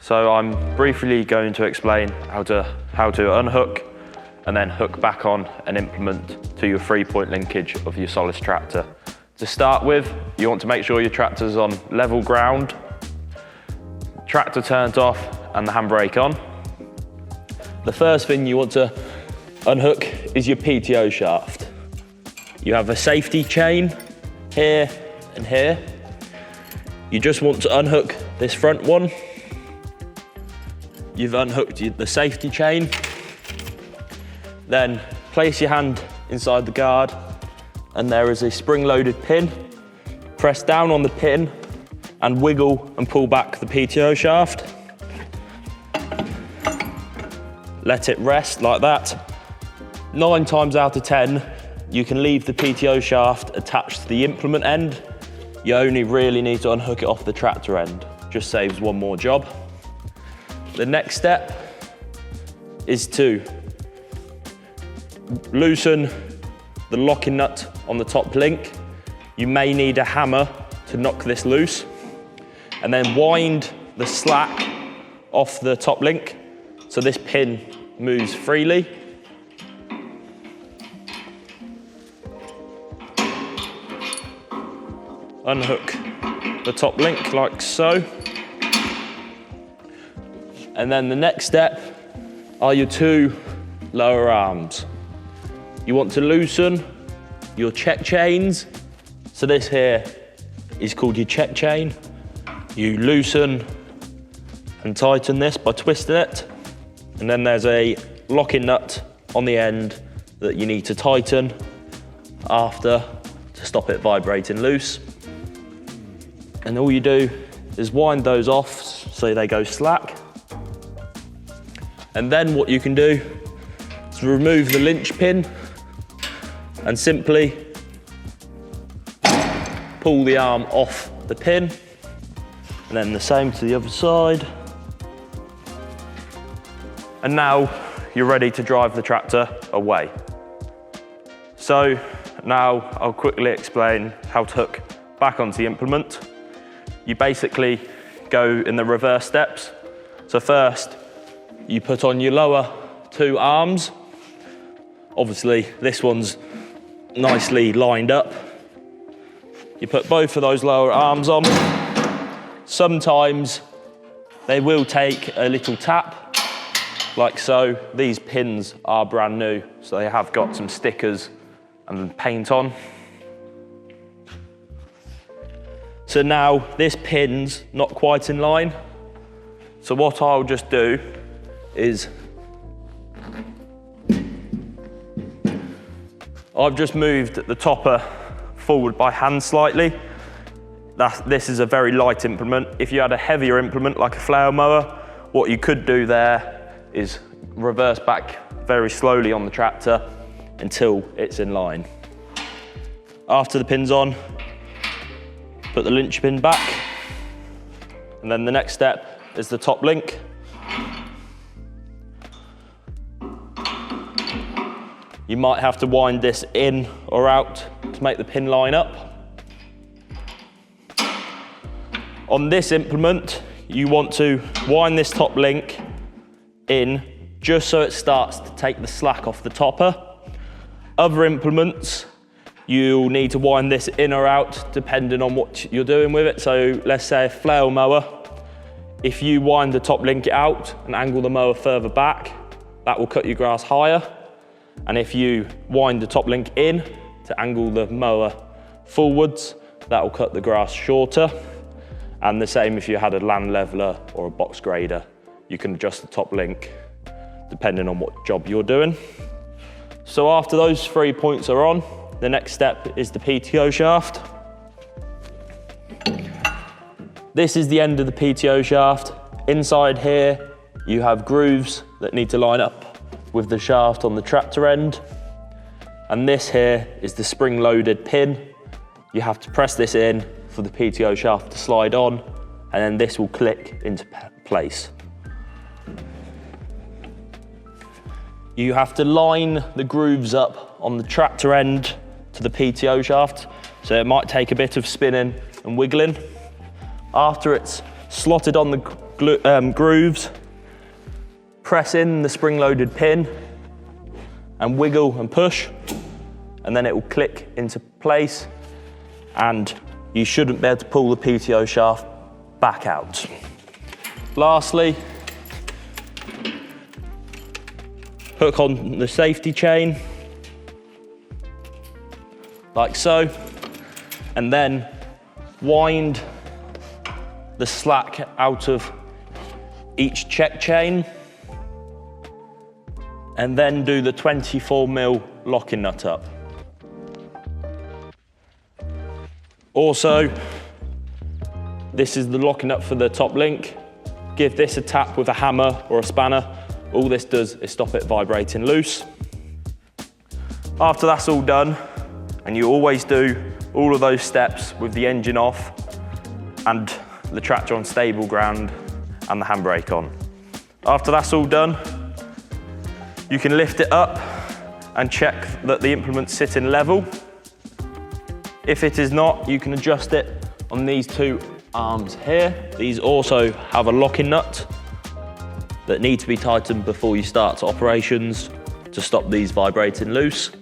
So I'm briefly going to explain how to unhook and then hook back on an implement to your 3-point linkage of your Solus tractor. To start with, you want to make sure your tractor's on level ground, tractor turned off and the handbrake on. The first thing you want to unhook is your PTO shaft. You have a safety chain here and here. You just want to unhook this front one. You've unhooked the safety chain. Then place your hand inside the guard and there is a spring-loaded pin. Press down on the pin and wiggle and pull back the PTO shaft. Let it rest like that. 9 times out of 10, you can leave the PTO shaft attached to the implement end. You only really need to unhook it off the tractor end. Just saves one more job. The next step is to loosen the locking nut on the top link. You may need a hammer to knock this loose, and then wind the slack off the top link so this pin moves freely. Unhook the top link like so. And then the next step are your 2 lower arms. You want to loosen your check chains. So this here is called your check chain. You loosen and tighten this by twisting it. And then there's a locking nut on the end that you need to tighten after to stop it vibrating loose. And all you do is wind those off so they go slack. And then what you can do is remove the linch pin and simply pull the arm off the pin. And then the same to the other side. And now you're ready to drive the tractor away. So now I'll quickly explain how to hook back onto the implement. You basically go in the reverse steps. So first, you put on your lower 2 arms. Obviously, this one's nicely lined up. You put both of those lower arms on. Sometimes they will take a little tap, like so. These pins are brand new, so they have got some stickers and paint on. So now this pin's not quite in line. So what I'll just do is I've just moved the topper forward by hand slightly. This is a very light implement. If you had a heavier implement like a flail mower, what you could do there is reverse back very slowly on the tractor until it's in line. After the pin's on, put the linch pin back, and then the next step is the top link. You might have to wind this in or out to make the pin line up. On this implement, you want to wind this top link in just so it starts to take the slack off the topper. Other implements, you'll need to wind this in or out depending on what you're doing with it. So let's say a flail mower, if you wind the top link out and angle the mower further back, that will cut your grass higher. And if you wind the top link in to angle the mower forwards, that will cut the grass shorter. And the same if you had a land leveler or a box grader, you can adjust the top link depending on what job you're doing. So after those 3 points are on, the next step is the PTO shaft. This is the end of the PTO shaft. Inside here, you have grooves that need to line up with the shaft on the tractor end. And this here is the spring-loaded pin. You have to press this in for the PTO shaft to slide on, and then this will click into place. You have to line the grooves up on the tractor end to the PTO shaft, so it might take a bit of spinning and wiggling. After it's slotted on the grooves, press in the spring-loaded pin and wiggle and push, and then it will click into place and you shouldn't be able to pull the PTO shaft back out. Lastly, hook on the safety chain, like so, and then wind the slack out of each check chain, and then do the 24mm locking nut up. Also, this is the locking nut for the top link. Give this a tap with a hammer or a spanner. All this does is stop it vibrating loose. After that's all done, and you always do all of those steps with the engine off and the tractor on stable ground and the handbrake on. After that's all done, you can lift it up and check that the implement's sitting level. If it is not, you can adjust it on these two arms here. These also have a locking nut that need to be tightened before you start operations to stop these vibrating loose.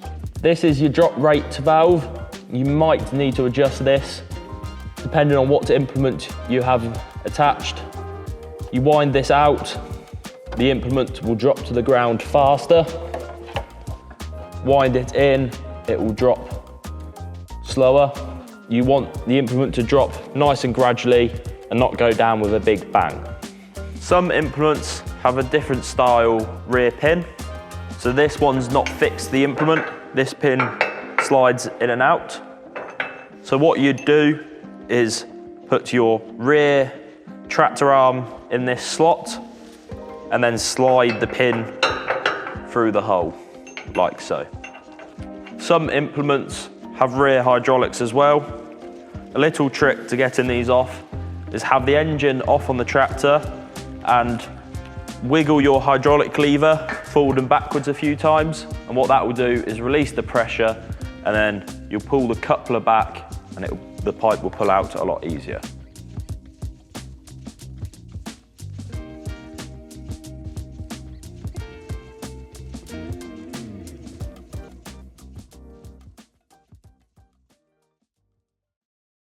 This is your drop rate valve. You might need to adjust this depending on what implement you have attached. You wind this out, the implement will drop to the ground faster. Wind it in, it will drop slower. You want the implement to drop nice and gradually and not go down with a big bang. Some implements have a different style rear pin. So this one's not fixed to the implement. This pin slides in and out. So what you'd do is put your rear tractor arm in this slot and then slide the pin through the hole, like so. Some implements have rear hydraulics as well. A little trick to getting these off is have the engine off on the tractor and wiggle your hydraulic lever forward and backwards a few times, and what that will do is release the pressure, and then you'll pull the coupler back and the pipe will pull out a lot easier.